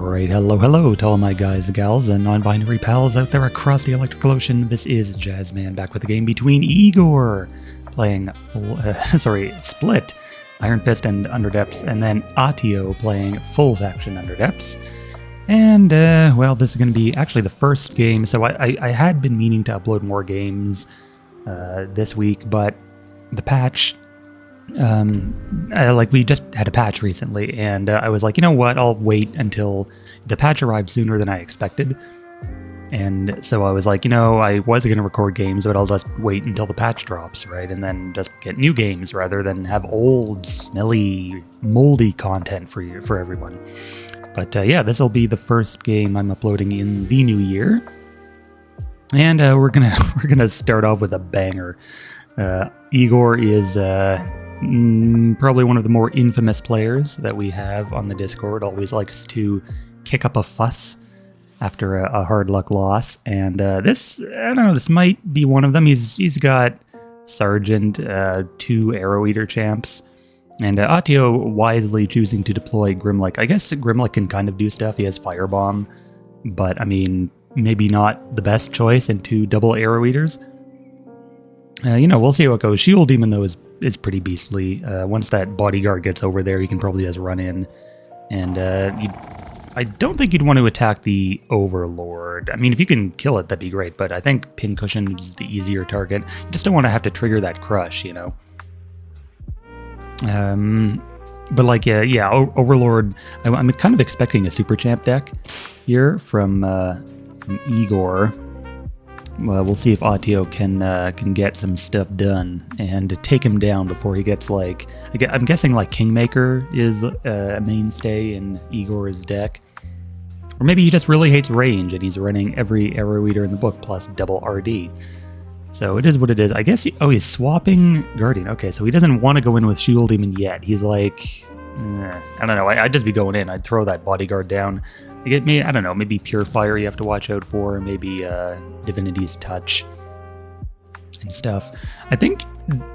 Alright, hello to all my guys, gals, and non-binary pals out there across the electrical ocean. This is Jazzman back with a game between Igor playing Split, Ironfist and Underdepths, and then Atio playing full faction Underdepths. And, well, this is going to be actually the first game, so I had been meaning to upload more games this week, but the patch... we just had a patch recently, and I was like, you know what, I'll wait until the patch arrived sooner than I expected. And so I was like, you know, I was going to record games, but I'll just wait until the patch drops, right? And then just get new games rather than have old, smelly, moldy content for everyone. But yeah, this will be the first game I'm uploading in the new year. And we're gonna start off with a banger. Igor is probably one of the more infamous players that we have on the Discord. Always likes to kick up a fuss after a hard luck loss, and this, I don't know, this might be one of them. He's got Sergeant, 2 Arrow Eater champs, and Atio wisely choosing to deploy Grimlock. I guess Grimlock can kind of do stuff. He has Firebomb, but I mean, maybe not the best choice in 2 double Arrow Eaters. You know, we'll see how it goes. Shield Demon, though, is pretty beastly. Once that bodyguard gets over there, he can probably just run in. And I don't think you'd want to attack the Overlord. I mean, if you can kill it, that'd be great. But I think Pincushion is the easier target. You just don't want to have to trigger that crush, you know? But like, yeah, Overlord, I'm kind of expecting a Super Champ deck here from Igor. Well, we'll see if Atio can get some stuff done and take him down before he gets, like... I'm guessing, like, Kingmaker is a mainstay in Igor's deck. Or maybe he just really hates range and he's running every Arrow Eater in the book plus double RD. So it is what it is. I guess he's swapping Guardian. Okay, so he doesn't want to go in with Shield Demon yet. He's like... I don't know, I'd just be going in. I'd throw that bodyguard down. I don't know, maybe Pure Fire you have to watch out for, maybe Divinity's Touch and stuff. I think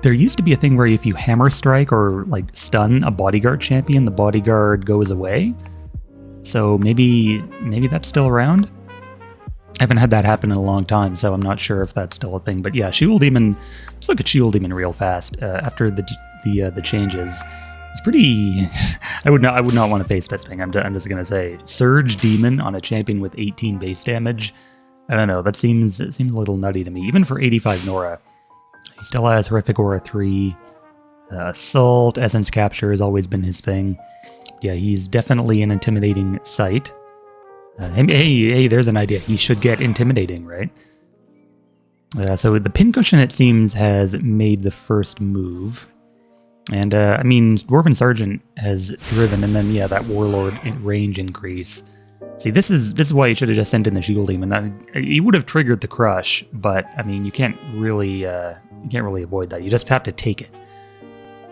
there used to be a thing where if you Hammer Strike or like stun a bodyguard champion, the bodyguard goes away. So maybe that's still around? I haven't had that happen in a long time, so I'm not sure if that's still a thing. But yeah, Shield Demon, let's look at Shield Demon real fast. After the changes. It's pretty... I would not want to face this thing. I'm just gonna say Surge Demon on a champion with 18 base damage. I don't know. It seems a little nutty to me. Even for 85 Nora, he still has Horrific Aura 3. Assault, Essence Capture has always been his thing. Yeah, he's definitely an intimidating sight. Hey, there's an idea. He should get intimidating, right? So the Pincushion, it seems, has made the first move. And, I mean, Dwarven Sergeant has driven, and then, yeah, that Warlord range increase. See, this is why you should have just sent in the Shield Demon. You would have triggered the crush, but, I mean, you can't really avoid that. You just have to take it.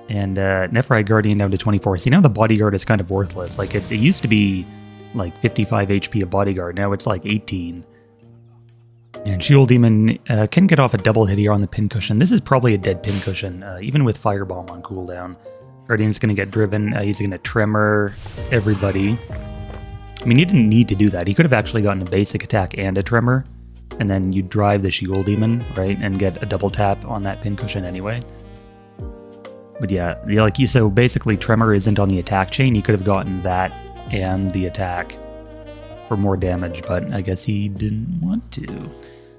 And, Nephrite Guardian down to 24. See, now the Bodyguard is kind of worthless. Like, it used to be, like, 55 HP a Bodyguard. Now it's, like, 18. And Shield Demon can get off a double hit here on the Pincushion. This is probably a dead Pincushion, even with Firebomb on cooldown. Guardian's going to get driven. He's going to Tremor everybody. I mean, he didn't need to do that. He could have actually gotten a basic attack and a Tremor, and then you drive the Shield Demon, right, and get a double tap on that Pincushion anyway. But yeah, so basically Tremor isn't on the attack chain. He could have gotten that and the attack for more damage, but I guess he didn't want to.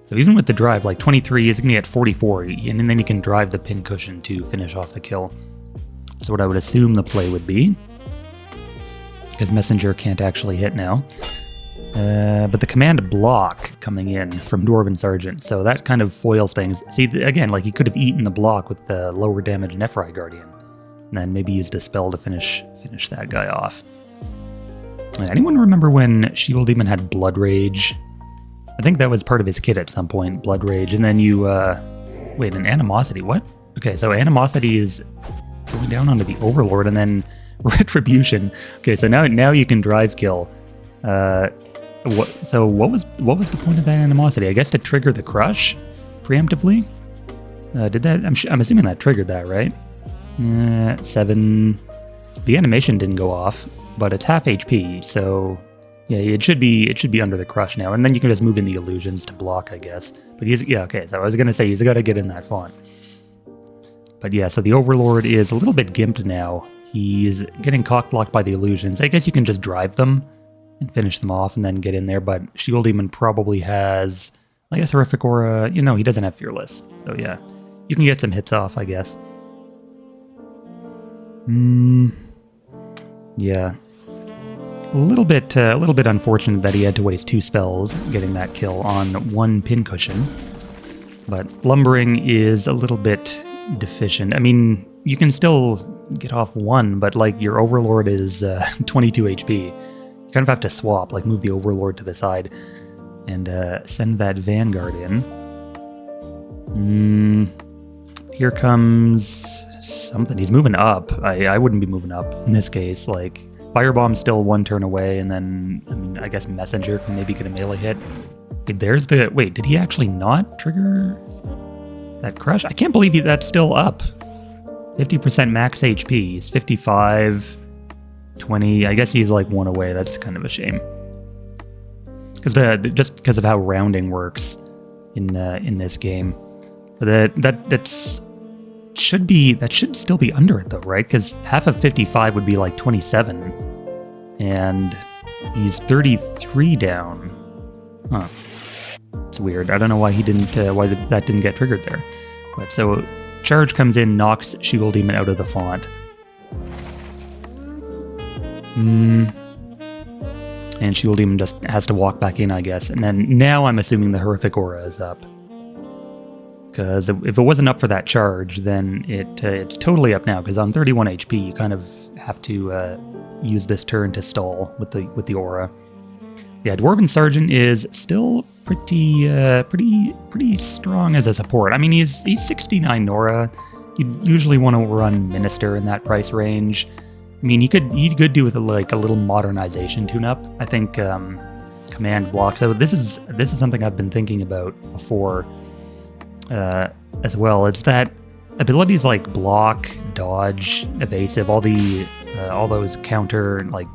So even with the drive, like 23, he's going to get 44, and then he can drive the Pincushion to finish off the kill. So what I would assume the play would be, because Messenger can't actually hit now. But the command block coming in from Dwarven Sergeant, so that kind of foils things. See, again, like he could have eaten the block with the lower damage Nephrite Guardian, and then maybe used a spell to finish that guy off. Anyone remember when Shield Demon had Blood Rage? I think that was part of his kit at some point, Blood Rage, and then you, wait, an Animosity, what? Okay, so Animosity is going down onto the Overlord, and then Retribution. Okay, so now you can drive kill. What was the point of that Animosity? I guess to trigger the crush preemptively? Did that? I'm assuming that triggered that, right? 7. The animation didn't go off, but it's half HP, so Yeah, it should be under the crush now, and then you can just move in the illusions to block, I guess. But okay, so I was gonna say he's gotta get in that font. But yeah, so the Overlord is a little bit gimped now. He's getting cock-blocked by the illusions. I guess you can just drive them and finish them off and then get in there, but Shield Demon probably has, I guess, Horrific Aura. You know, he doesn't have Fearless. So yeah, you can get some hits off, I guess. Yeah. A little bit unfortunate that he had to waste 2 spells getting that kill on 1 pincushion. But Lumbering is a little bit deficient. I mean, you can still get off 1, but like your Overlord is 22 HP. You kind of have to swap, like move the Overlord to the side and send that Vanguard in. Here comes something. He's moving up. I wouldn't be moving up in this case. Like, Firebomb's still 1 turn away, and then, I mean, I guess Messenger can maybe get a melee hit. Okay, there's the... Wait, did he actually not trigger that crush? I can't believe that's still up. 50% max HP. He's 55, 20. I guess he's like 1 away. That's kind of a shame. Because just because of how rounding works in this game. But that should still be under it though, right? Because half of 55 would be like 27, and he's 33 down. Huh? It's weird. I don't know why he didn't. Why that didn't get triggered there. But so charge comes in, knocks Shield Demon out of the font. And Shield Demon just has to walk back in, I guess. And then now I'm assuming the Horrific Aura is up. Because if it wasn't up for that charge, then it's totally up now. Because on 31 HP, you kind of have to use this turn to stall with the aura. Yeah, Dwarven Sergeant is still pretty strong as a support. I mean, he's 69 Nora. You'd usually want to run Minister in that price range. I mean, you could do with a little modernization tune-up. I think command block. So this is something I've been thinking about before. As well, it's that abilities like block, dodge, evasive, all those counter, like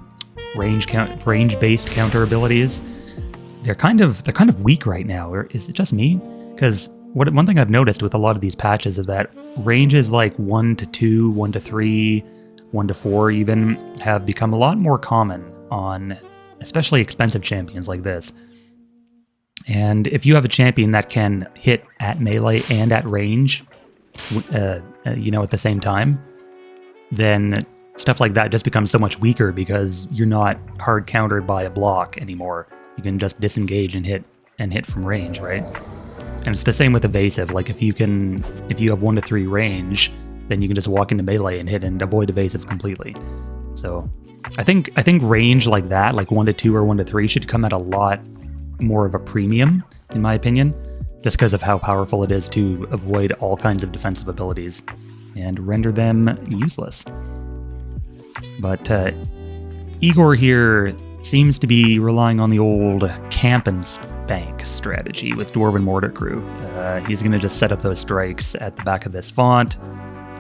range-based counter abilities, they're kind of weak right now. Or is it just me? Because one thing I've noticed with a lot of these patches is that ranges like 1 to 2, 1 to 3, 1 to 4 even have become a lot more common on especially expensive champions like this. And if you have a champion that can hit at melee and at range, at the same time, then stuff like that just becomes so much weaker because you're not hard countered by a block anymore. You can just disengage and hit from range, right? And it's the same with evasive. Like if you have 1 to 3 range, then you can just walk into melee and hit and avoid evasive completely. So I think range like that, like 1 to 2 or 1 to 3, should come at a lot more of a premium, in my opinion, just because of how powerful it is to avoid all kinds of defensive abilities and render them useless. But Igor here seems to be relying on the old camp and spank strategy with Dwarven Mortar Crew. He's going to just set up those strikes at the back of this font.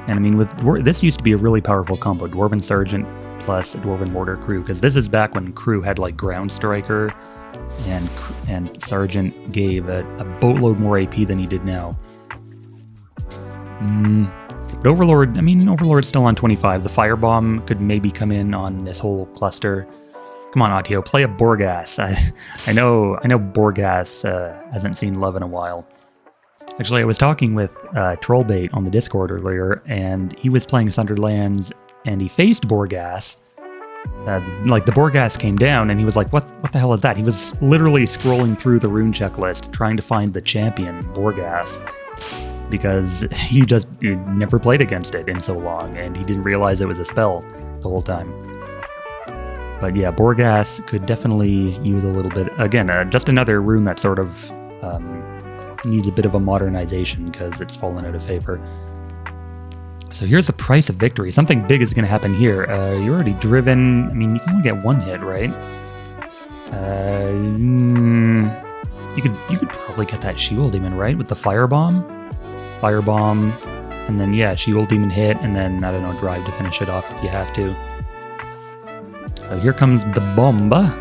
And I mean, this used to be a really powerful combo, Dwarven Sergeant plus Dwarven Mortar Crew, because this is back when Crew had like Ground Striker, and Sergeant gave a boatload more AP than he did now. But Overlord's still on 25. The Firebomb could maybe come in on this whole cluster. Come on, Autio, play a Borgas. I know Borgas hasn't seen love in a while. Actually, I was talking with Trollbait on the Discord earlier, and he was playing Sundered Lands, and he faced Borgas. The Borgas came down, and he was like, what the hell is that? He was literally scrolling through the rune checklist, trying to find the champion, Borgas, because he never played against it in so long, and he didn't realize it was a spell the whole time. But yeah, Borgas could definitely use a little bit, again, just another rune that sort of needs a bit of a modernization, because it's fallen out of favor. So here's the price of victory. Something big is going to happen here. You're already driven. I mean, you can only get 1 hit, right? You could probably get that Shield Demon, right? With the Firebomb, and then yeah, Shield Demon hit, and then I don't know, drive to finish it off if you have to. So here comes the bomba.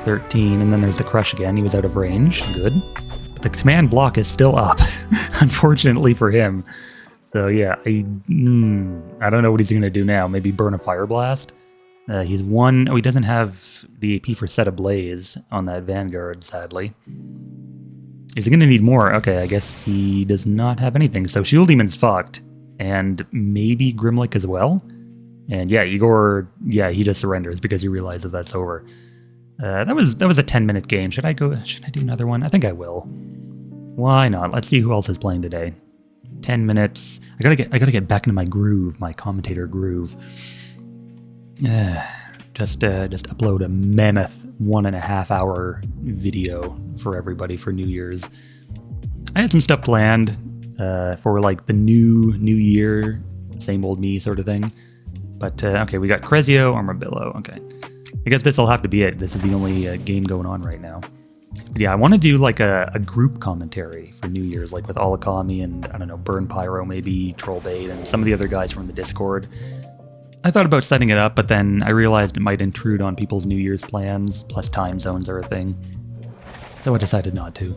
13, and then there's the crush again. He was out of range. Good. But the command block is still up, unfortunately for him. So yeah, I don't know what he's going to do now. Maybe burn a Fire Blast? He's one... Oh, he doesn't have the AP for Set Ablaze on that Vanguard, sadly. Is he going to need more? Okay, I guess he does not have anything. So Shield Demon's fucked. And maybe Grimlick as well? And yeah, Igor... Yeah, he just surrenders because he realizes that's over. That was a 10-minute game. Should I do another one? I think I will. Why not? Let's see who else is playing today. 10 minutes. I gotta get back into my groove, my commentator groove. Just upload a mammoth 1.5 hour video for everybody for New Year's. I had some stuff planned for like the new year, same old me sort of thing. But okay, we got Crezio, Armadillo. Okay, I guess this will have to be it. This is the only game going on right now. But yeah, I want to do like a group commentary for New Year's, like with Alakami and, I don't know, Burn Pyro, maybe Trollbait, and some of the other guys from the Discord. I thought about setting it up, but then I realized it might intrude on people's New Year's plans, plus time zones are a thing. So I decided not to.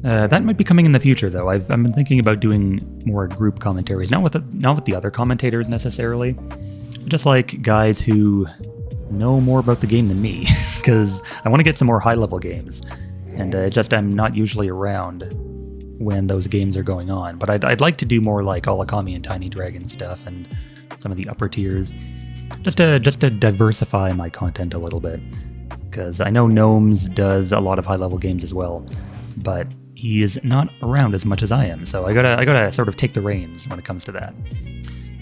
That might be coming in the future, though. I've been thinking about doing more group commentaries, not with the other commentators necessarily, just like guys who know more about the game than me, because I want to get some more high-level games, and I'm not usually around when those games are going on. But I'd like to do more like Alakami and Tiny Dragon stuff, and some of the upper tiers, just to diversify my content a little bit, because I know Gnomes does a lot of high-level games as well, but he is not around as much as I am, so I gotta sort of take the reins when it comes to that.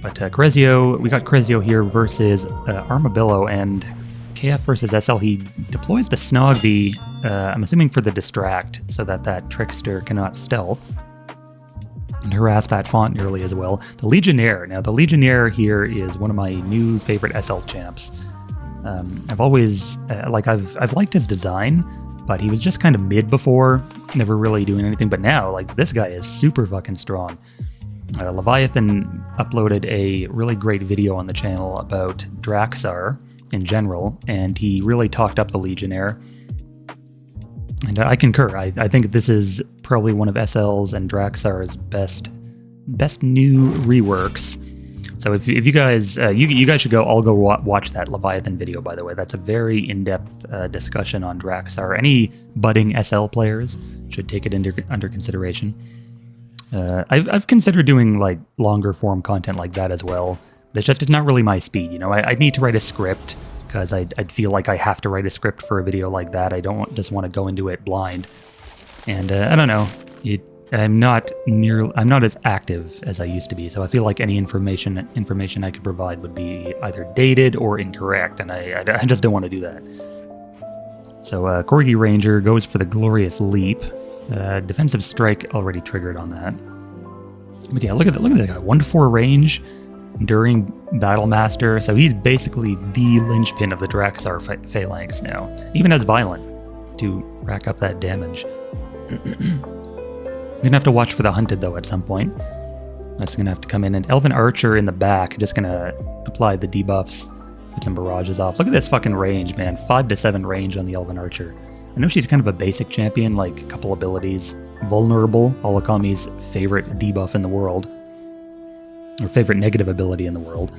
But Crezio, we got Crezio here versus Armadillo, and KF versus SL. He deploys the Snogby, I'm assuming for the distract, so that Trickster cannot stealth and harass that font nearly as well. The Legionnaire. Now, the Legionnaire here is one of my new favorite SL champs. I've always, I've liked his design, but he was just kind of mid before, never really doing anything. But now, like, this guy is super fucking strong. Leviathan uploaded a really great video on the channel about Draxar in general, and he really talked up the Legionnaire. And I concur. I think this is probably one of SL's and Draxar's best new reworks. So if you guys, you guys should all go watch that Leviathan video, by the way. That's a very in-depth discussion on Draxar. Any budding SL players should take it under consideration. I've considered doing like longer form content like that as well. It's not really my speed, you know. I'd need to write a script, because I'd feel like I have to write a script for a video like that. I don't just want to go into it blind. And I don't know, I'm not as active as I used to be, so I feel like any information I could provide would be either dated or incorrect, and I just don't want to do that. So Corgi Ranger goes for the Glorious Leap. Defensive Strike already triggered on that. But yeah, look at that guy. 1-4 range, Enduring Battle Master. So he's basically the linchpin of the Draxar phalanx now. Even as Violent to rack up that damage. Gonna have to watch for the Hunted though at some point. That's gonna have to come in. And Elven Archer in the back, just gonna apply the debuffs, get some barrages off. Look at this fucking range, man. 5 to 7 range on the Elven Archer. I know she's kind of a basic champion, like a couple abilities. Vulnerable, Alakami's favorite debuff in the world. Or favorite negative ability in the world.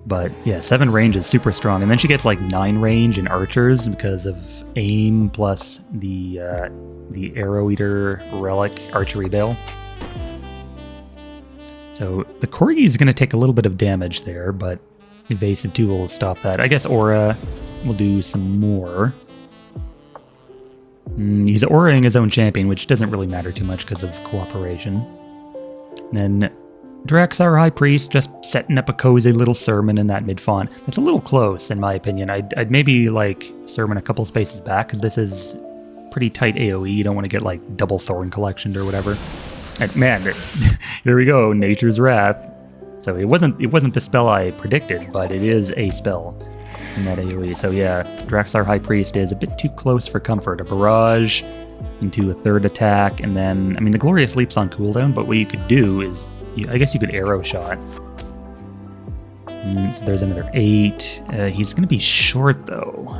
But yeah, 7 range is super strong. And then she gets like 9 range in archers because of aim plus the Arrow Eater Relic Archery Bale. So the Corgi is going to take a little bit of damage there, but Evasive 2 will stop that. I guess Aura will do some more. He's auraing his own champion, which doesn't really matter too much because of cooperation. And then Draxar High Priest just setting up a cozy little sermon in that mid-font. That's a little close, in my opinion. I'd maybe, like, sermon a couple spaces back, because this is pretty tight AoE. You don't want to get, like, double Thorn Collectioned or whatever. And, man, here we go, Nature's Wrath. So it wasn't the spell I predicted, but it is a spell in that AoE. So yeah, Draxar High Priest is a bit too close for comfort. A barrage into a third attack, and then, I mean, the Glorious Leap's on cooldown, but what you could do is, I guess you could arrow shot. So there's another 8. He's going to be short, though.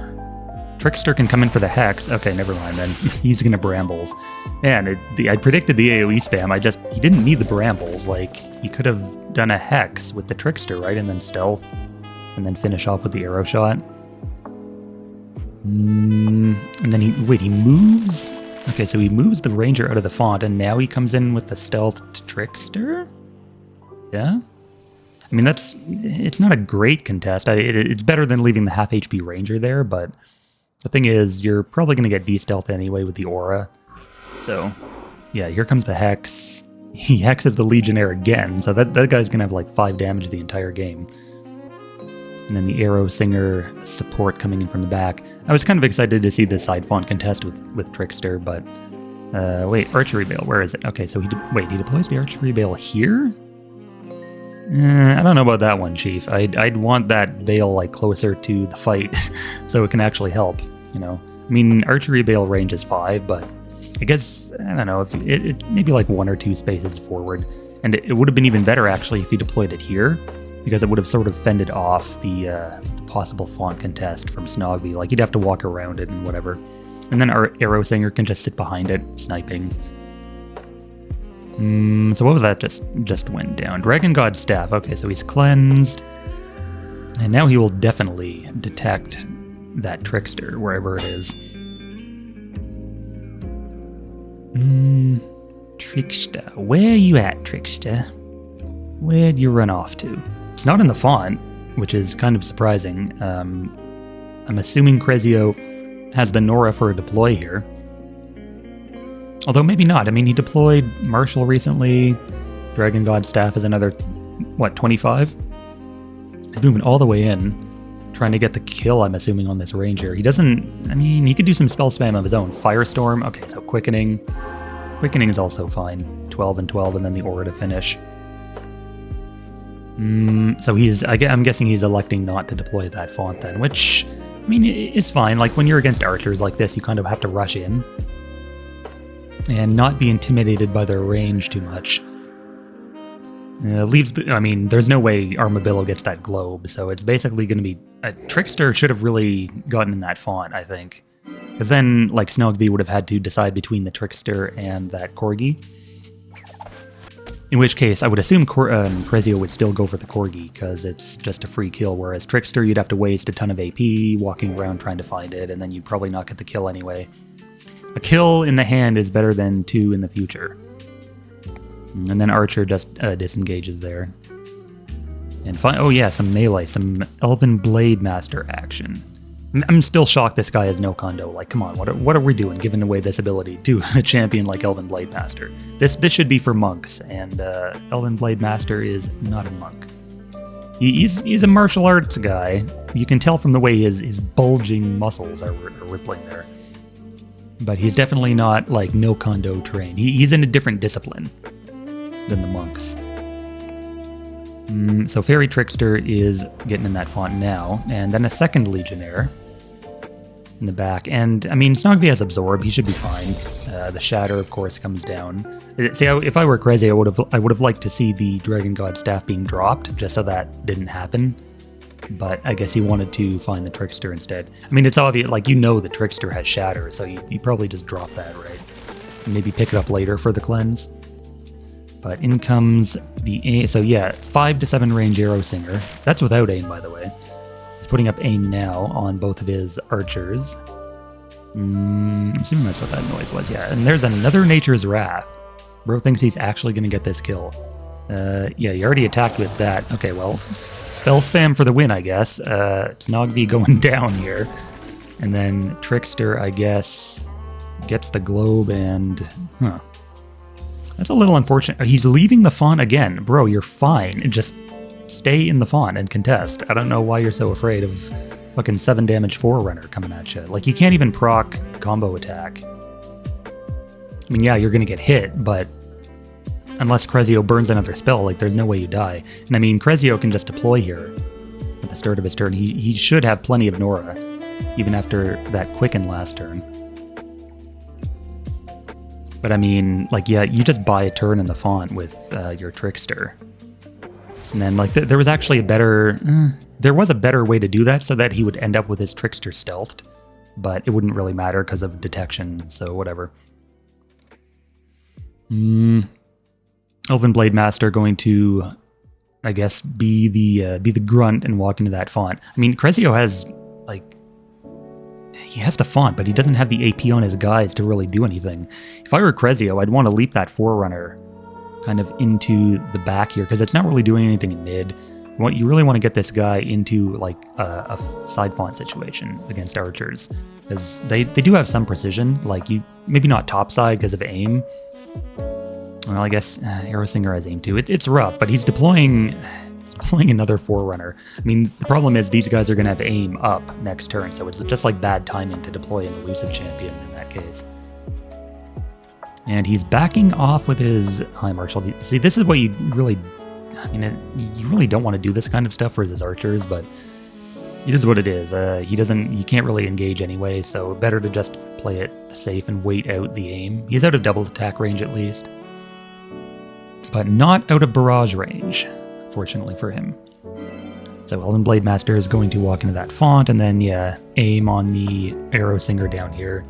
Trickster can come in for the Hex. Okay, never mind then. He's gonna Brambles. Man, I predicted the AoE spam. He didn't need the Brambles. Like, he could have done a Hex with the Trickster, right? And then Stealth. And then finish off with the Arrow Shot. And then he moves? Okay, so he moves the Ranger out of the font, and now he comes in with the Stealth Trickster? Yeah? I mean, it's not a great contest. It's better than leaving the half HP Ranger there, but the thing is, you're probably going to get de-stealthed anyway with the Aura. So, yeah, here comes the Hex. He hexes the Legionnaire again, so that guy's going to have like 5 damage the entire game. And then the Arrow Singer support coming in from the back. I was kind of excited to see the side font contest with Trickster, but... wait, Archery Bale, where is it? Okay, so he deploys the Archery Bale here? I don't know about that one, Chief. I'd want that Bale like closer to the fight so it can actually help, you know? I mean, Archery Bale range is 5, but I guess, I don't know, if it maybe like 1 or 2 spaces forward. And it would have been even better, actually, if he deployed it here, because it would have sort of fended off the possible font contest from Snogby. Like, he'd have to walk around it and whatever. And then our Arrow Singer can just sit behind it, sniping. So what was that just went down? Dragon God Staff. Okay, so he's cleansed. And now he will definitely detect that Trickster, wherever it is. Trickster. Where are you at, Trickster? Where'd you run off to? It's not in the font, which is kind of surprising. I'm assuming Crezio has the Nora for a deploy here. Although maybe not. I mean, he deployed Marshall recently. Dragon God Staff is another, what, 25? He's moving all the way in, trying to get the kill, I'm assuming, on this Ranger. He doesn't... I mean, he could do some spell spam of his own. Firestorm. Okay, so Quickening. Quickening is also fine. 12 and 12, and then the Aura to finish. So I'm guessing he's electing not to deploy that font then, which, I mean, is fine. Like, when you're against archers like this, you kind of have to rush in and not be intimidated by their range too much. There's no way Armadillo gets that globe, so it's basically going to be... Trickster should have really gotten in that font, I think. Because then, like, Snogby would have had to decide between the Trickster and that Corgi. In which case, I would assume Crezio would still go for the Corgi, because it's just a free kill, whereas Trickster, you'd have to waste a ton of AP walking around trying to find it, and then you'd probably not get the kill anyway. A kill in the hand is better than 2 in the future. And then Archer just disengages there. And oh yeah, some melee, some Elven Blade Master action. I'm still shocked this guy has no condo. Like, come on, what are we doing giving away this ability to a champion like Elven Blade Master? This should be for monks, and Elven Blade Master is not a monk. He's a martial arts guy. You can tell from the way his bulging muscles are rippling there. But he's definitely not, like, no condo trained. He's in a different discipline than the monks. So Fairy Trickster is getting in that font now. And then a second Legionnaire in the back. And, I mean, Snogby has Absorb. He should be fine. The Shatter, of course, comes down. See, if I were crazy, I would have liked to see the Dragon God Staff being dropped, just so that didn't happen. But I guess he wanted to find the Trickster instead. I mean, it's obvious, like, you know the Trickster has Shatter, so you probably just drop that, right? And maybe pick it up later for the cleanse. But in comes the aim. So yeah, 5 to 7 range Arrow Singer. That's without aim, by the way. He's putting up aim now on both of his archers. I'm assuming that's what that noise was, yeah. And there's another Nature's Wrath. Bro thinks he's actually going to get this kill. Yeah, he already attacked with that. Okay, well, spell spam for the win, I guess. Snogby going down here. And then Trickster, I guess, gets the globe and... That's a little unfortunate. He's leaving the font again. Bro, you're fine. Just stay in the font and contest. I don't know why you're so afraid of fucking 7 damage Forerunner coming at you. Like, you can't even proc combo attack. I mean, yeah, you're going to get hit, but unless Crezio burns another spell, like, there's no way you die. And I mean, Crezio can just deploy here at the start of his turn. He should have plenty of Nora, even after that Quicken last turn. But I mean, like, yeah, you just buy a turn in the font with your Trickster. And then, like, there was actually a better... there was a better way to do that so that he would end up with his Trickster stealthed. but it wouldn't really matter because of detection, so whatever. Elven Blade Master going to, I guess, be the grunt and walk into that font. I mean, Crezio has, like, he has the font, but he doesn't have the AP on his guys to really do anything. If I were Crezio, I'd want to leap that Forerunner kind of into the back here, because it's not really doing anything in mid. You really want to get this guy into, like, a side font situation against archers, because they do have some precision, like, maybe not top side because of aim. Well, I guess Arrow Singer has aim too. It's rough, but he's deploying another Forerunner. I mean, the problem is these guys are going to have aim up next turn, so it's just like bad timing to deploy an elusive champion in that case. And he's backing off with his High Marshal. See, this is what you really, I mean, you really don't want to do this kind of stuff for his archers, but it is what it is. He can't really engage anyway, so better to just play it safe and wait out the aim. He's out of double attack range at least, but not out of barrage range, fortunately for him. So Elven Blade Master is going to walk into that font, and then, yeah, aim on the Arrow Singer down here.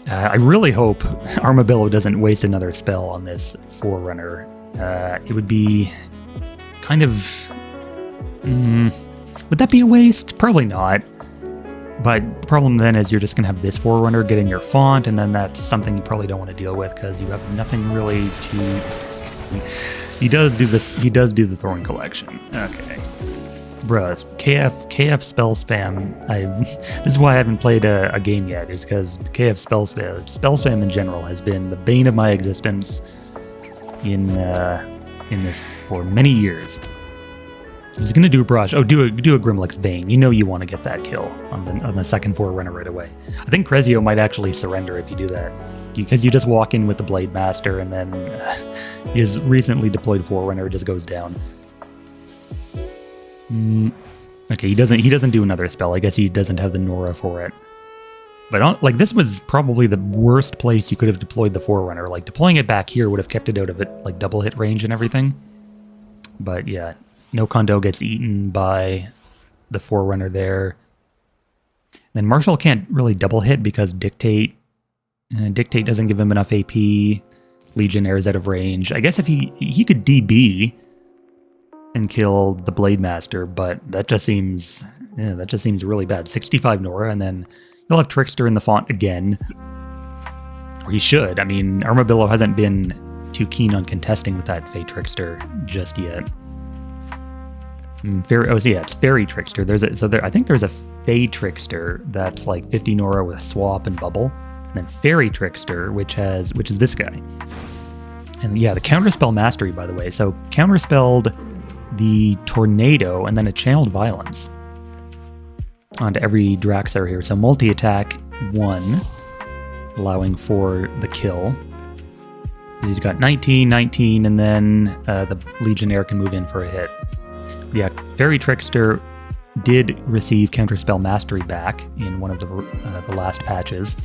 I really hope Armadillo doesn't waste another spell on this Forerunner. It would be kind of... would that be a waste? Probably not. But the problem then is you're just going to have this Forerunner get in your font, and then that's something you probably don't want to deal with because you have nothing really to... He does do this. He does do the Thorn Collection. Okay. Bruh, KF spell spam. This is why I haven't played a game yet, is because KF spell spam in general has been the bane of my existence in this for many years. He's gonna do a barrage. Oh, do a Grimlock's Bane. You know you want to get that kill on the second Forerunner right away. I think Crezio might actually surrender if you do that, because you just walk in with the Blade Master and then his recently deployed Forerunner just goes down. Okay, he doesn't do another spell. I guess he doesn't have the Nora for it. But this was probably the worst place you could have deployed the Forerunner. Like, deploying it back here would have kept it out of it, like, double hit range and everything. But yeah, no Kondo gets eaten by the Forerunner there. Then Marshall can't really double hit because Dictate doesn't give him enough AP. Legionnaire is out of range. I guess if he could DB and kill the Blade Master, but that just seems really bad. 65 Nora, and then he'll have Trickster in the font again. Or he should. I mean, Armadillo hasn't been too keen on contesting with that Fey Trickster just yet. It's Fairy Trickster. I think there's a Fey Trickster that's like 50 Nora with Swap and Bubble. And then Fairy Trickster, which is this guy. And yeah, the Counterspell Mastery, by the way. So counterspelled the Tornado and then a Channeled Violence onto every Draxar here. So multi-attack 1, allowing for the kill. He's got 19, and then the Legionnaire can move in for a hit. Yeah, Fairy Trickster did receive Counterspell Mastery back in one of the last patches.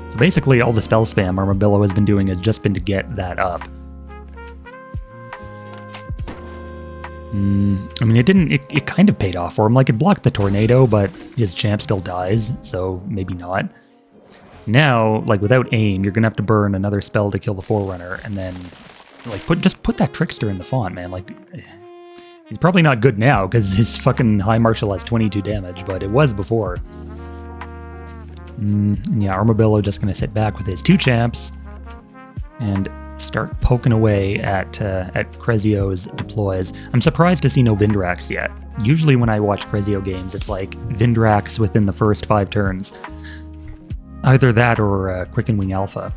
So basically, all the spell spam Armadillo has been doing has just been to get that up. I mean, it kind of paid off for him. Like, it blocked the Tornado, but his champ still dies, so maybe not. Now, like, without aim, you're gonna have to burn another spell to kill the Forerunner, and then, like, put that Trickster in the font, man. Like, he's probably not good now, because his fucking High Marshal has 22 damage, but it was before. Yeah, Armadillo just gonna sit back with his 2 champs, and start poking away at Crezio's deploys. I'm surprised to see no Vindrax yet. Usually when I watch Crezio games, it's like Vindrax within the first 5 turns. Either that or Quicken Wing Alpha.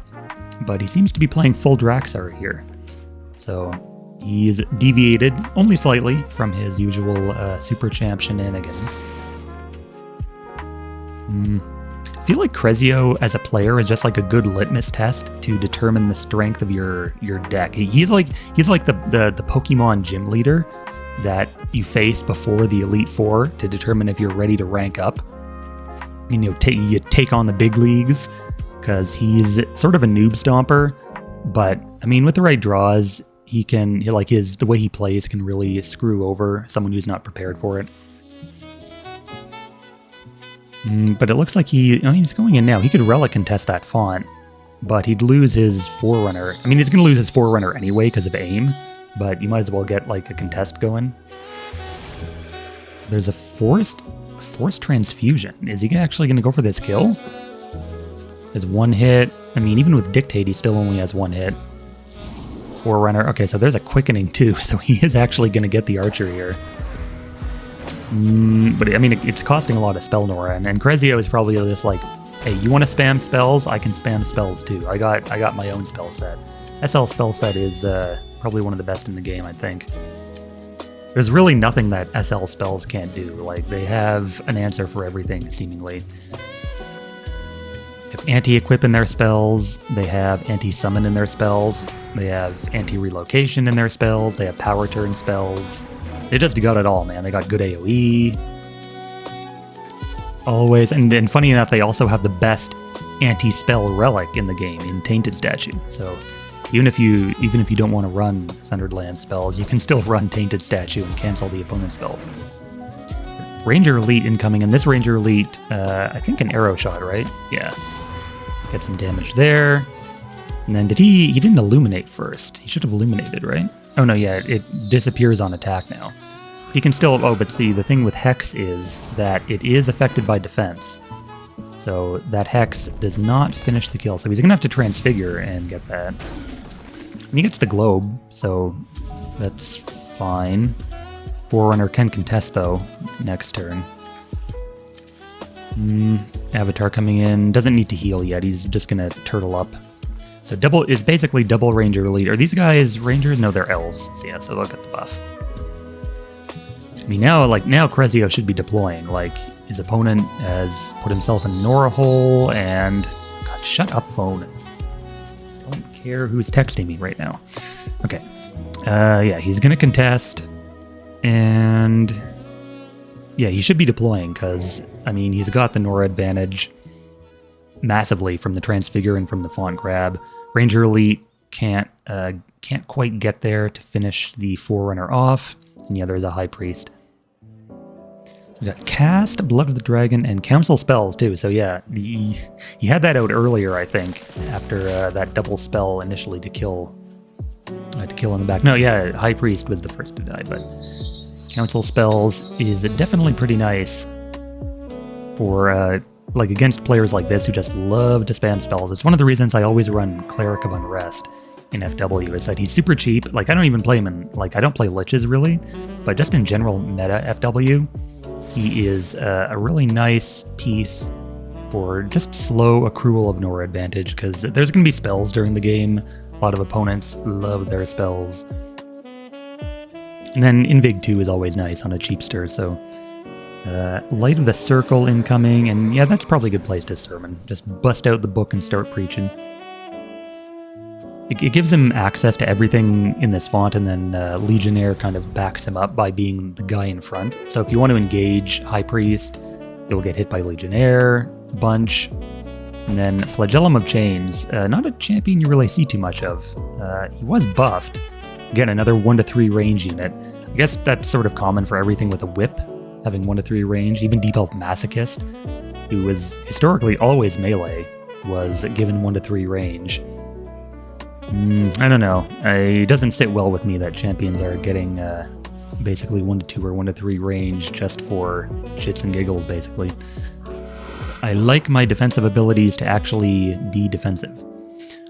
But he seems to be playing full Draxar here. So he's deviated only slightly from his usual Super Champ shenanigans. I feel like Crezio as a player is just like a good litmus test to determine the strength of your deck. He's like the Pokemon gym leader that you face before the Elite Four to determine if you're ready to rank up. You take on the big leagues, because he's sort of a noob stomper, but I mean, with the right draws, the way he plays can really screw over someone who's not prepared for it. But it looks like he's going in now. He could Relic contest that font, but he'd lose his Forerunner. I mean, he's going to lose his Forerunner anyway because of aim, but you might as well get like a contest going. There's a Forced Transfusion. Is he actually going to go for this kill? There's one hit. I mean, even with Dictate, he still only has one hit. Forerunner. Okay, so there's a Quickening too, so he is actually going to get the Archer here. But I mean, it's costing a lot of Spell Nora, and Crezio is probably just like, hey, you want to spam spells? I can spam spells too. I got my own spell set. SL spell set is probably one of the best in the game, I think. There's really nothing that SL spells can't do. Like, they have an answer for everything, seemingly. They have anti-equip in their spells. They have anti-summon in their spells. They have anti-relocation in their spells. They have power turn spells. They just got it all, man. They got good AoE. Always. And funny enough, they also have the best anti-spell relic in the game in Tainted Statue. So even if you don't want to run Sundered Land spells, you can still run Tainted Statue and cancel the opponent's spells. Ranger Elite incoming, and this Ranger Elite, I think an arrow shot, right? Yeah. Get some damage there. And then he didn't illuminate first. He should have illuminated, right? Oh no, yeah, it disappears on attack now. He can still, but see, the thing with Hex is that it is affected by defense. So that Hex does not finish the kill. So he's going to have to Transfigure and get that. And he gets the Globe, so that's fine. Forerunner can contest, though, next turn. Avatar coming in. Doesn't need to heal yet. He's just going to turtle up. So is basically double Ranger Elite. Are these guys Rangers? No, they're Elves. So yeah, so they'll get the buff. I mean, now Crezio should be deploying. Like, his opponent has put himself in Nora hole, and... God, shut up, phone. I don't care who's texting me right now. Okay. Yeah, he's gonna contest, and... Yeah, he should be deploying, because, I mean, he's got the Nora advantage massively from the Transfigure and from the Font Grab. Ranger Elite can't quite get there to finish the Forerunner off. And yeah, there's a High Priest. So we got Cast, Blood of the Dragon, and Council spells too. So yeah, he had that out earlier, I think, after that double spell initially to kill in the back. No, yeah, High Priest was the first to die, but Council spells is definitely pretty nice for like against players like this who just love to spam spells. It's one of the reasons I always run Cleric of Unrest in FW, is that he's super cheap. Like, I don't even play him in, like, I don't play Liches really, but just in general meta FW, he is a really nice piece for just slow accrual of Nora advantage, because there's going to be spells during the game. A lot of opponents love their spells. And then Invig 2 is always nice on a cheapster, so Light of the Circle incoming, and yeah, that's probably a good place to sermon. Just bust out the book and start preaching. It gives him access to everything in this font, and then Legionnaire kind of backs him up by being the guy in front. So if you want to engage High Priest, you'll get hit by Legionnaire a bunch. And then Flagellum of Chains, not a champion you really see too much of. He was buffed. Again, another 1-3 range unit. I guess that's sort of common for everything with a whip, having 1-3 range. Even Deep Elf Masochist, who was historically always melee, was given 1-3 range. I don't know. It doesn't sit well with me that champions are getting basically 1-2 or 1-3 range just for shits and giggles, basically. I like my defensive abilities to actually be defensive.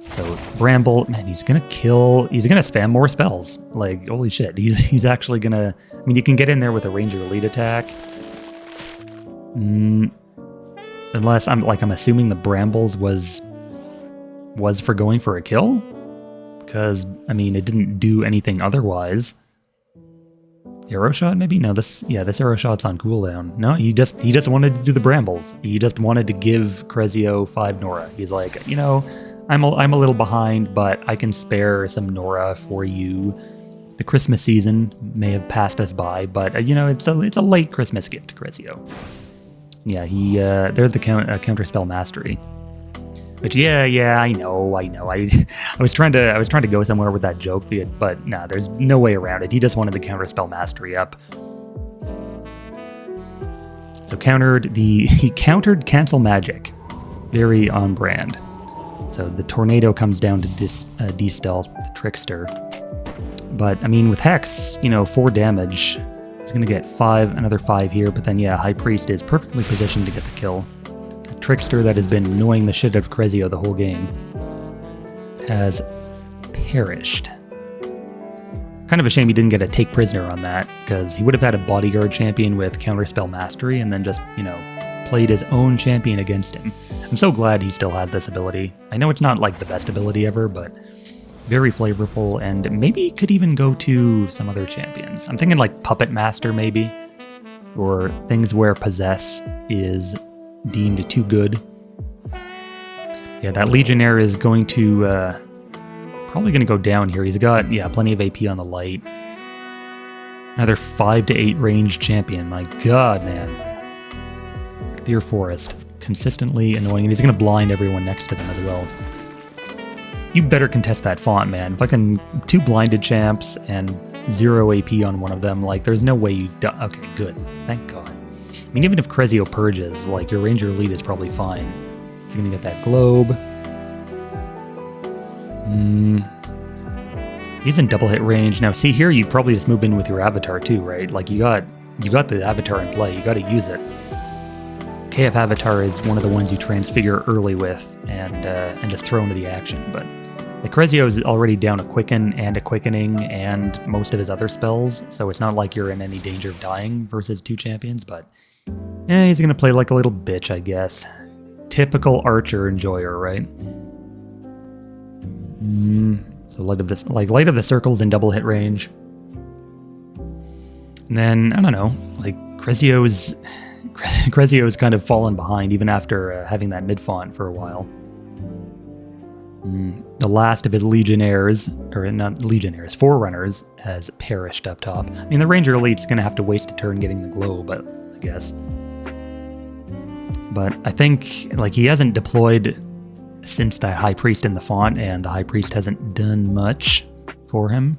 So Bramble, man, he's gonna spam more spells. Like, holy shit, he's actually gonna... I mean, you can get in there with a Ranger Elite attack. Unless I'm assuming the Brambles was for going for a kill? Because, I mean, it didn't do anything otherwise. Arrow shot, maybe? No, this arrow shot's on cooldown. No, he just wanted to do the Brambles. He just wanted to give Crezio 5 Nora. He's like, you know, I'm a little behind, but I can spare some Nora for you. The Christmas season may have passed us by, but you know, it's a late Christmas gift to Crezio. Yeah, there's the counterspell mastery. Which yeah, I know. I was trying to go somewhere with that joke, but nah, there's no way around it. He just wanted the counterspell mastery up. So he countered Cancel Magic. Very on brand. So the Tornado comes down to de-stealth the Trickster. But, I mean, with Hex, 4 damage, he's going to get another 5 here. But then, yeah, High Priest is perfectly positioned to get the kill. A Trickster that has been annoying the shit out of Crezio the whole game has perished. Kind of a shame he didn't get a Take Prisoner on that, because he would have had a Bodyguard champion with Counterspell Mastery and then just, played his own champion against him. I'm so glad he still has this ability. I know it's not like the best ability ever, but very flavorful, and maybe could even go to some other champions. I'm thinking like Puppet Master maybe, or things where Possess is deemed too good. Yeah, that Legionnaire is going to, probably going to go down here. He's got, plenty of AP on the light. Another 5 to 8 range champion. My god, man. Clear Forest. Consistently annoying, and he's going to blind everyone next to them as well. You better contest that font, man. Fucking 2 blinded champs and 0 AP on one of them. Like, there's no way you okay, good. Thank god. I mean, even if Crezio purges, like, your Ranger Elite is probably fine. He's going to get that Globe. He's in double hit range. Now, see here, you probably just move in with your Avatar too, right? Like, you got the Avatar in play. You got to use it. KF Avatar is one of the ones you transfigure early with and just throw into the action, but the Crezio is already down a Quicken and a Quickening and most of his other spells, so it's not like you're in any danger of dying versus 2 champions, but he's gonna play like a little bitch, I guess. Typical Archer enjoyer, right? So Light of the Circle's in double hit range. And then, I don't know, like Crezio's kind of fallen behind even after having that mid-font for a while. The last of his Legionnaires, or not Legionnaires, Forerunners, has perished up top. I mean, the Ranger Elite's going to have to waste a turn getting the Globe, I guess. But I think, like, he hasn't deployed since that High Priest in the font, and the High Priest hasn't done much for him,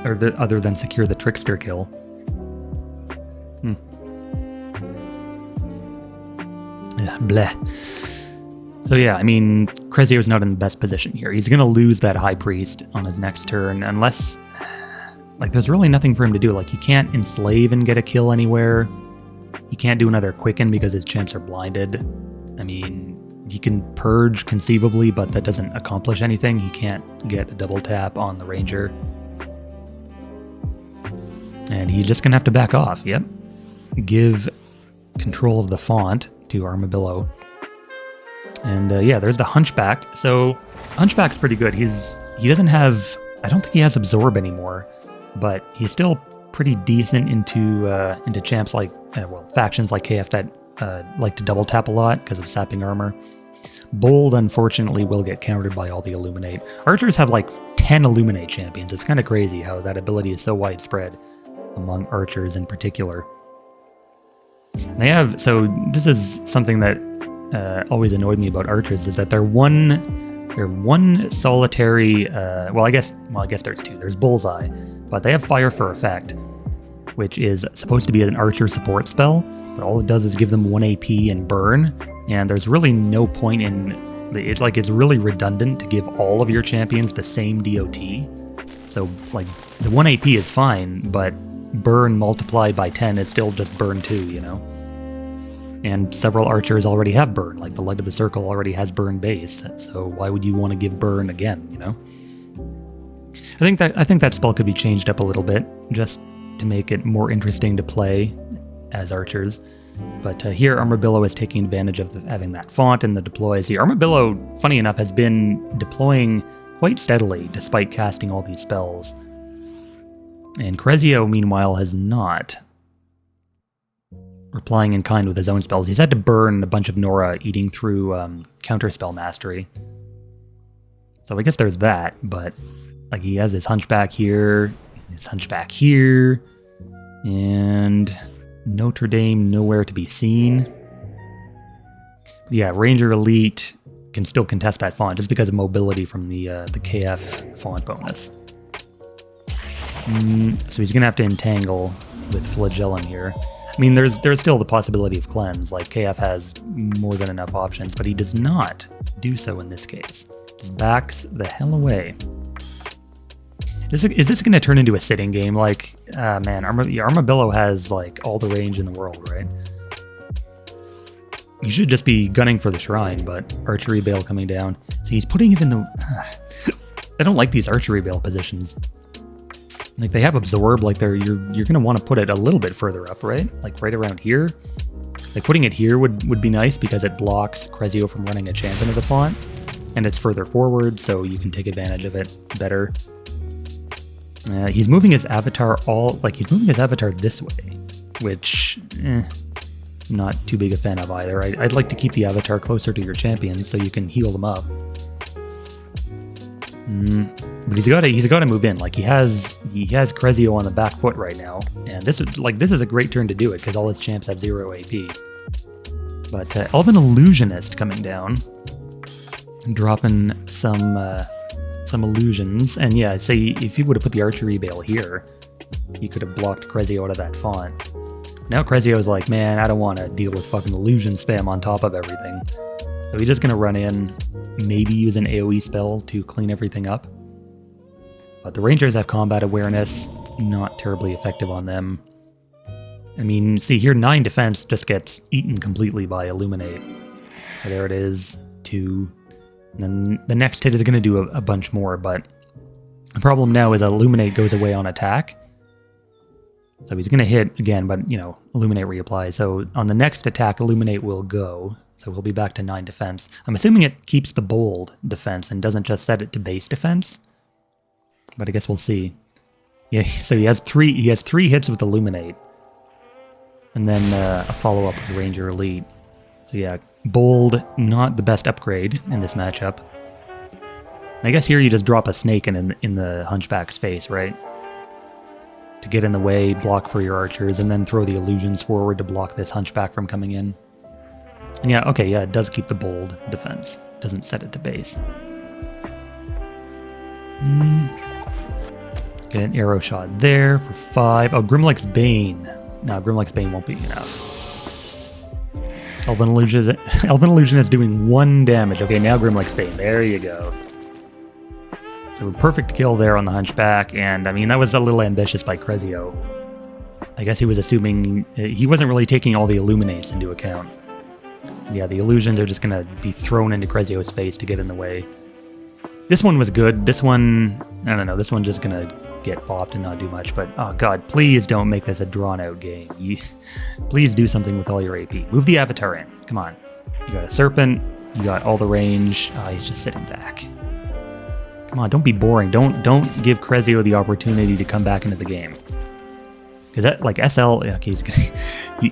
other than secure the Trickster kill. Bleh. So yeah, I mean, Crezio's not in the best position here. He's going to lose that High Priest on his next turn unless, like, there's really nothing for him to do. Like, he can't enslave and get a kill anywhere. He can't do another Quicken because his champs are blinded. I mean, he can purge conceivably, but that doesn't accomplish anything. He can't get a double tap on the Ranger. And he's just going to have to back off, yep. Give control of the font to Armadillo. And yeah, there's the Hunchback. So Hunchback's pretty good. He doesn't have, I don't think he has Absorb anymore, but he's still pretty decent into champs like, factions like KF that like to double tap a lot because of sapping armor. Bold, unfortunately, will get countered by all the Illuminate. Archers have like 10 Illuminate champions. It's kind of crazy how that ability is so widespread among archers in particular. They have, so this is something that always annoyed me about archers, is that they're one solitary, I guess there's 2. There's Bullseye, but they have Fire for Effect, which is supposed to be an archer support spell, but all it does is give them 1 AP and burn, and there's really no point in, it's really redundant to give all of your champions the same DOT. So, like, the 1 AP is fine, but burn multiplied by 10 is still just burn 2, you know? And several archers already have burn, like the Light of the Circle already has burn base, so why would you want to give burn again, you know? I think that spell could be changed up a little bit, just to make it more interesting to play as archers. But here, Armadillo is taking advantage of having that font and the deploys. The Armadillo, funny enough, has been deploying quite steadily, despite casting all these spells. And Crezio, meanwhile, has not. Replying in kind with his own spells. He's had to burn a bunch of Nora, eating through Counterspell Mastery. So I guess there's that, but like he has his Hunchback here, and Notre Dame nowhere to be seen. But yeah, Ranger Elite can still contest that font just because of mobility from the KF font bonus. So he's gonna have to entangle with Flagellum here. I mean, there's still the possibility of cleanse. Like, KF has more than enough options, but he does not do so in this case. Just backs the hell away. Is this going to turn into a sitting game? Like, man, Armadillo has, like, all the range in the world, right? You should just be gunning for the shrine, but archery bale coming down. So he's putting it in the... I don't like these archery bale positions. Like, they have absorb, like you're gonna want to put it a little bit further up, right? Like right around here. Like putting it here would be nice because it blocks Crezio from running a champ into the font. And it's further forward, so you can take advantage of it better. He's moving his avatar this way, which, not too big a fan of either. I'd like to keep the avatar closer to your champions so you can heal them up. But he's got to move in. Like, he has Crezio on the back foot right now, and this is a great turn to do it because all his champs have 0 AP. But Elven Illusionist coming down, dropping some illusions, and yeah, say if he would have put the archery bale here, he could have blocked Crezio out of that font. Now Crezio's like, man, I don't want to deal with fucking illusion spam on top of everything. So he's just gonna run in, maybe use an AoE spell to clean everything up. But the Rangers have combat awareness, not terribly effective on them. I mean, see here, 9 defense just gets eaten completely by Illuminate. So there it is, 2. And then the next hit is going to do a bunch more, but the problem now is Illuminate goes away on attack. So he's going to hit again, but, you know, Illuminate reapplies. So on the next attack, Illuminate will go. So we'll be back to 9 defense. I'm assuming it keeps the bold defense and doesn't just set it to base defense. But I guess we'll see. Yeah, so he has three hits with Illuminate. And then a follow-up with Ranger Elite. So yeah, bold, not the best upgrade in this matchup. And I guess here you just drop a snake in the Hunchback's face, right? To get in the way, block for your archers, and then throw the illusions forward to block this Hunchback from coming in. And yeah, okay, yeah, it does keep the bold defense. Doesn't set it to base. Get an arrow shot there for 5. Oh, Grimlock's Bane. No, Grimlock's Bane won't be enough. Elven Illusion is doing 1 damage. Okay, now Grimlock's Bane. There you go. So perfect kill there on the Hunchback, and I mean, that was a little ambitious by Crezio. I guess he was assuming... He wasn't really taking all the Illuminates into account. Yeah, the illusions are just going to be thrown into Crezio's face to get in the way. This one was good. This one... I don't know, this one's just going to get popped and not do much, but oh god, please don't make this a drawn-out game. Please do something with all your AP. Move the Avatar in. Come on. You got a Serpent. You got all the range. He's just sitting back. Come on, don't be boring. Don't give Crezio the opportunity to come back into the game. Because that, like, SL... Okay, he's gonna...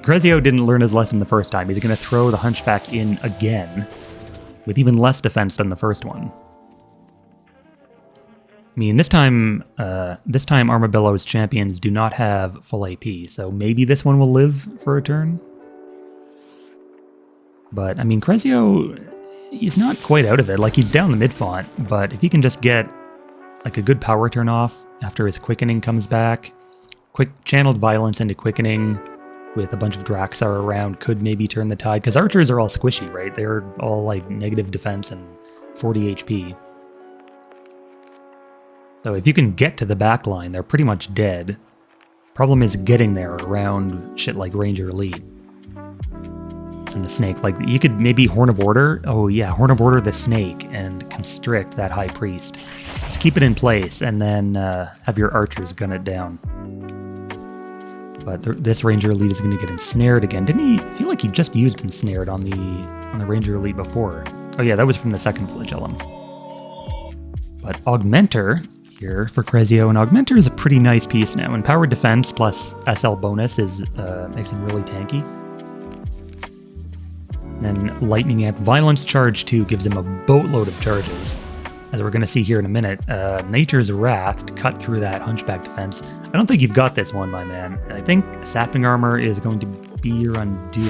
Crezio didn't learn his lesson the first time. He's going to throw the Hunchback in again with even less defense than the first one. I mean, this time Armadillo's champions do not have full AP, so maybe this one will live for a turn. But, I mean, Crezio, he's not quite out of it. Like, he's down the mid-font, but if he can just get, like, a good power turn off after his Quickening comes back, quick channeled Violence into Quickening with a bunch of Draxar around could maybe turn the tide, because archers are all squishy, right? They're all, like, negative defense and 40 HP. So if you can get to the back line, they're pretty much dead. Problem is getting there around shit like Ranger Elite. And the Snake, like, you could maybe Horn of Order. Oh yeah, Horn of Order the Snake and constrict that High Priest. Just keep it in place and then have your archers gun it down. But this Ranger Elite is going to get ensnared again. Didn't he? I feel like he just used ensnared on the Ranger Elite before. Oh yeah, that was from the second Flagellum. But Augmenter here for Crezio, and Augmenter is a pretty nice piece now. And Power Defense plus SL bonus makes him really tanky. Then Lightning Amp, Violence Charge 2 gives him a boatload of charges. As we're going to see here in a minute, Nature's Wrath to cut through that Hunchback defense. I don't think you've got this one, my man. I think Sapping Armor is going to be your undoing.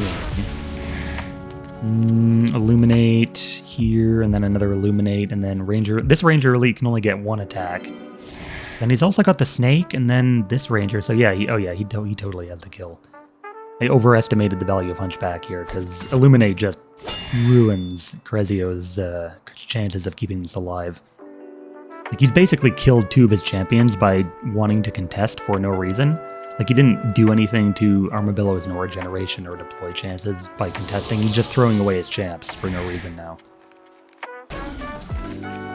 Illuminate here, and then another Illuminate, and then Ranger. This Ranger Elite can only get 1 attack. Then he's also got the Snake, and then this Ranger. So yeah, he totally has the kill. I overestimated the value of Hunchback here, because Illuminate just ruins Crezio's chances of keeping this alive. Like, he's basically killed 2 of his champions by wanting to contest for no reason. Like, he didn't do anything to Armadillo's Nora generation or deploy chances by contesting. He's just throwing away his champs for no reason now.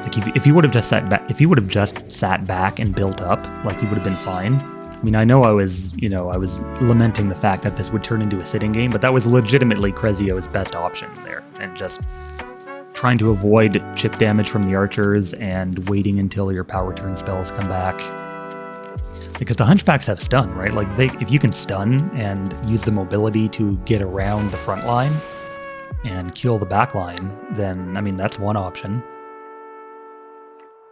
Like, if he would have just sat back and built up, like, he would have been fine. I mean, I know I was lamenting the fact that this would turn into a sitting game, but that was legitimately Crezio's best option there, and just trying to avoid chip damage from the archers and waiting until your power turn spells come back. Because the Hunchbacks have stun, right? Like, if you can stun and use the mobility to get around the front line and kill the back line, then, I mean, that's one option.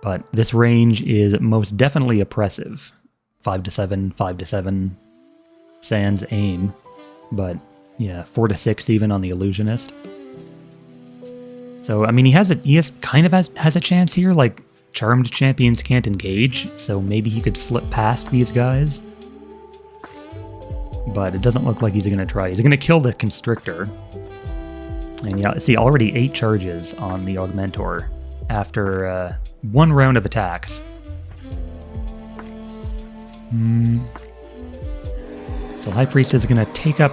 But this range is most definitely oppressive. 5 to 7, 5 to 7, sans aim, but yeah, 4 to 6 even on the Illusionist. So I mean, he has a chance here. Like, charmed champions can't engage, so maybe he could slip past these guys. But it doesn't look like he's going to try. He's going to kill the Constrictor. And yeah, see, already 8 charges on the Augmentor after 1 round of attacks. So High Priest is going to take up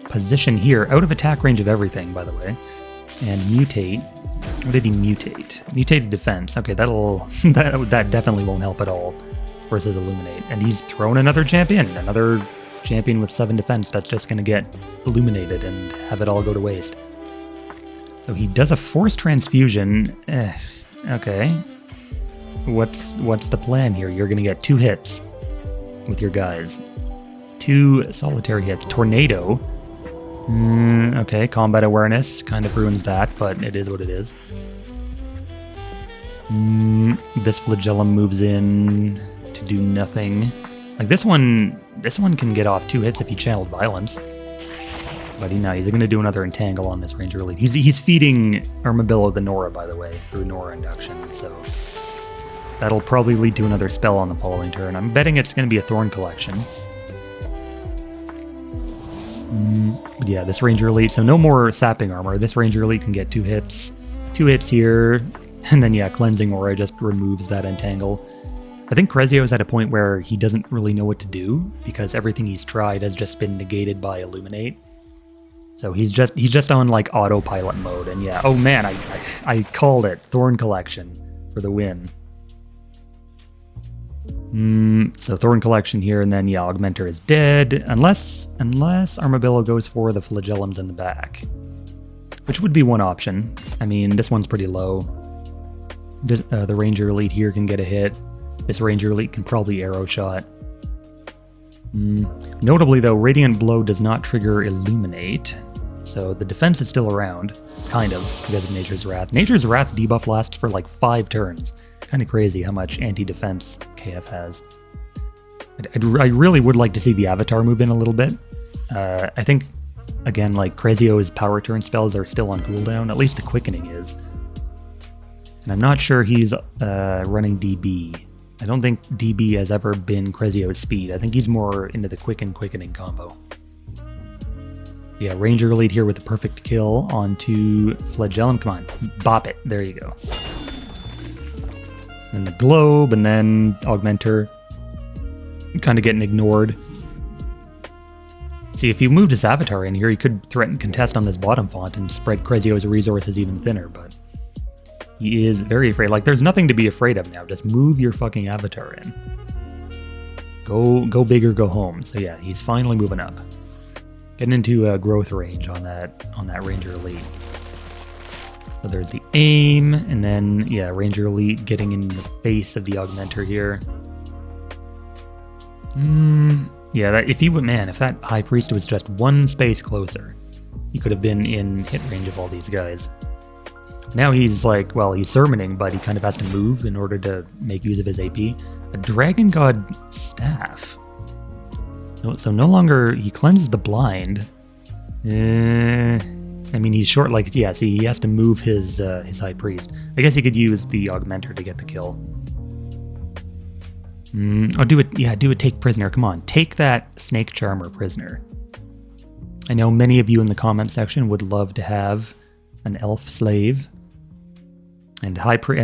position here, out of attack range of everything, by the way, and mutate. What did he mutate? Mutated defense. Okay, that definitely won't help at all versus Illuminate. And he's thrown another champion with 7 defense that's just going to get illuminated and have it all go to waste. So he does a Force Transfusion. Okay. What's the plan here? You're going to get 2 hits with your guys. 2 solitary hits. Tornado. Okay, combat awareness kind of ruins that, but it is what it is. This Flagellum moves in to do nothing. Like, this one can get off 2 hits if he channeled Violence. But he's going to do another Entangle on this Ranger Elite. He's feeding Armadillo the Nora, by the way, through Nora induction, so that'll probably lead to another spell on the following turn. I'm betting it's going to be a Thorn Collection. But yeah, this Ranger Elite, so no more Sapping Armor. This Ranger Elite can get 2 hits. 2 hits here, and then yeah, Cleansing Aura just removes that Entangle. I think Crezio's at a point where he doesn't really know what to do, because everything he's tried has just been negated by Illuminate. So he's just on, like, autopilot mode, and yeah, oh man, I called it. Thorn Collection for the win. So Thorn Collection here, and then yeah, Augmentor is dead, unless Armadillo goes for the Flagellums in the back, which would be one option. I mean, this one's pretty low. The Ranger Elite here can get a hit. This Ranger Elite can probably Arrow Shot. Notably though, Radiant Blow does not trigger Illuminate, so the defense is still around, kind of, because of Nature's Wrath. Nature's Wrath debuff lasts for like 5 turns. Kind of crazy how much anti-defense KF has. I really would like to see the Avatar move in a little bit. I think, again, like, Crezio's power turn spells are still on cooldown, at least the Quickening is. And I'm not sure he's running DB. I don't think DB has ever been Crezio's speed. I think he's more into the Quickening combo. Yeah, Ranger Elite here with the perfect kill onto Flagellum. Come on, bop it. There you go. And the Globe, and then Augmentor. Kind of getting ignored. See, if he moved his Avatar in here, he could threaten contest on this bottom font and spread Crezio's resources even thinner, but he is very afraid. Like, there's nothing to be afraid of now. Just move your fucking Avatar in. Go big or go home. So yeah, he's finally moving up. Getting into growth range on that Ranger Elite. So there's the aim, and then yeah, Ranger Elite getting in the face of the Augmentor here. Yeah, if that High Priest was just 1 space closer, he could have been in hit range of all these guys. Now he's like, well, he's summoning, but he kind of has to move in order to make use of his AP. A Dragon God Staff. So no longer, he cleanses the blind. I mean, he's short, like, yeah, see, he has to move his High Priest. I guess he could use the Augmentor to get the kill. Oh, do it, take prisoner, come on. Take that Snake Charmer prisoner. I know many of you in the comment section would love to have an elf slave, and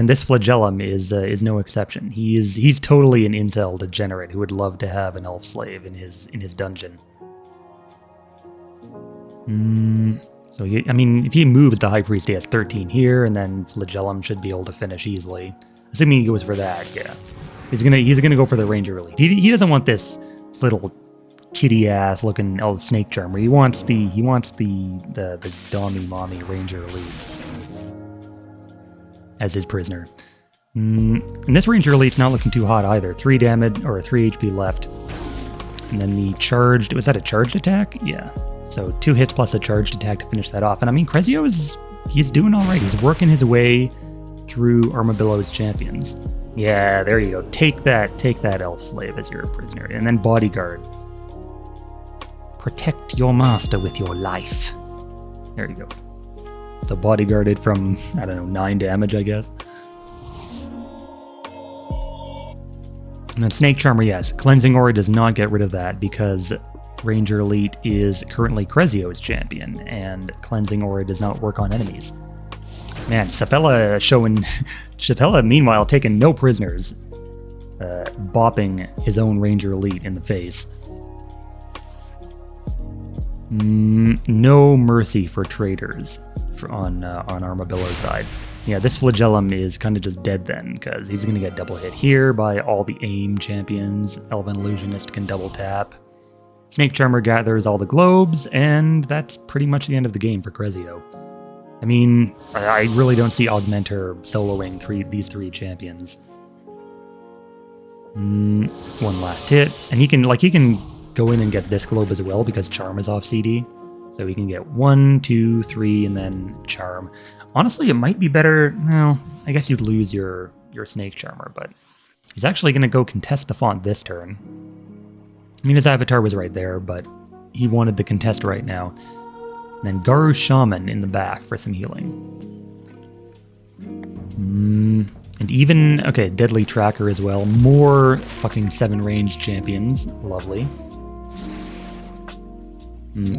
this flagellum is no exception. He's totally an incel degenerate who would love to have an elf slave in his dungeon. So I mean, if he moves the high priest, he has 13 here, and then flagellum should be able to finish easily. Assuming he goes for that, yeah. He's gonna go for the ranger elite. He doesn't want this little kitty ass looking snake charmer. He wants the dommy mommy ranger elite as his prisoner. And this ranger elite's not looking too hot either. 3 damage or 3 HP left. And then the charged, was that a charged attack? Yeah. So 2 hits plus a charged attack to finish that off. And I mean, Crezio he's doing all right. He's working his way through Armadillo's champions. Yeah, there you go. Take that elf slave as your prisoner. And then bodyguard. Protect your master with your life. There you go. So bodyguarded from, I don't know, 9 damage, I guess. And then Snake Charmer, yes. Cleansing Aura does not get rid of that because Ranger Elite is currently Crezio's champion, and Cleansing Aura does not work on enemies. Man, Sapella meanwhile taking no prisoners, bopping his own Ranger Elite in the face. No mercy for traitors on Armadillo's side. Yeah, this flagellum is kind of just dead then, because he's going to get double hit here by all the AIM champions. Elven Illusionist can double tap. Snake Charmer gathers all the globes, and that's pretty much the end of the game for Crezio. I mean, I really don't see Augmenter soloing these 3 champions. One last hit, and he can go in and get this globe as well because Charm is off CD. So we can get 1, 2, 3, and then Charm. Honestly, it might be better. Well, I guess you'd lose your Snake Charmer, but he's actually going to go contest the font this turn. I mean, his avatar was right there, but he wanted the contest right now. And then Garu Shaman in the back for some healing. And even, okay, Deadly Tracker as well. More fucking 7 range champions. Lovely.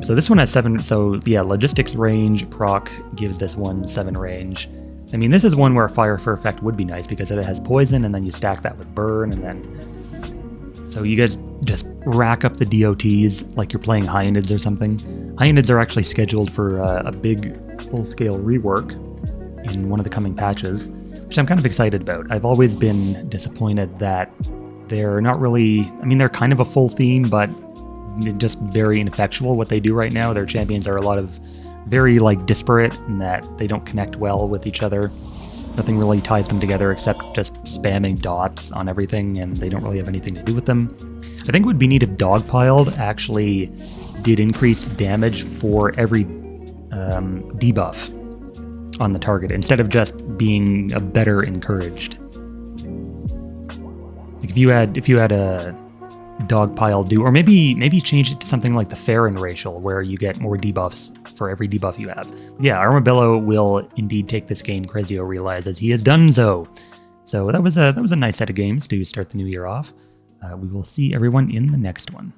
So this one has 7, so yeah, Logistics range proc gives this one 7 range. I mean, this is one where Fire Fur effect would be nice because it has poison, and then you stack that with burn, and then... So you guys just rack up the DOTs like you're playing Hyenids or something. Hyenids are actually scheduled for a big full-scale rework in one of the coming patches, which I'm kind of excited about. I've always been disappointed that they're not really... I mean, they're kind of a full theme, but just very ineffectual what they do right now. Their champions are a lot of very disparate in that they don't connect well with each other. Nothing really ties them together except just spamming dots on everything, and they don't really have anything to do with them. I think it would be neat if Dogpiled actually did increased damage for every debuff on the target instead of just being a better encouraged. Like if you had a Dogpile do, or maybe change it to something like the Farron racial, where you get more debuffs for every debuff you have. Yeah, Armadillo will indeed take this game. Crezio realizes he has done so. So that was a nice set of games to start the new year off. We will see everyone in the next one.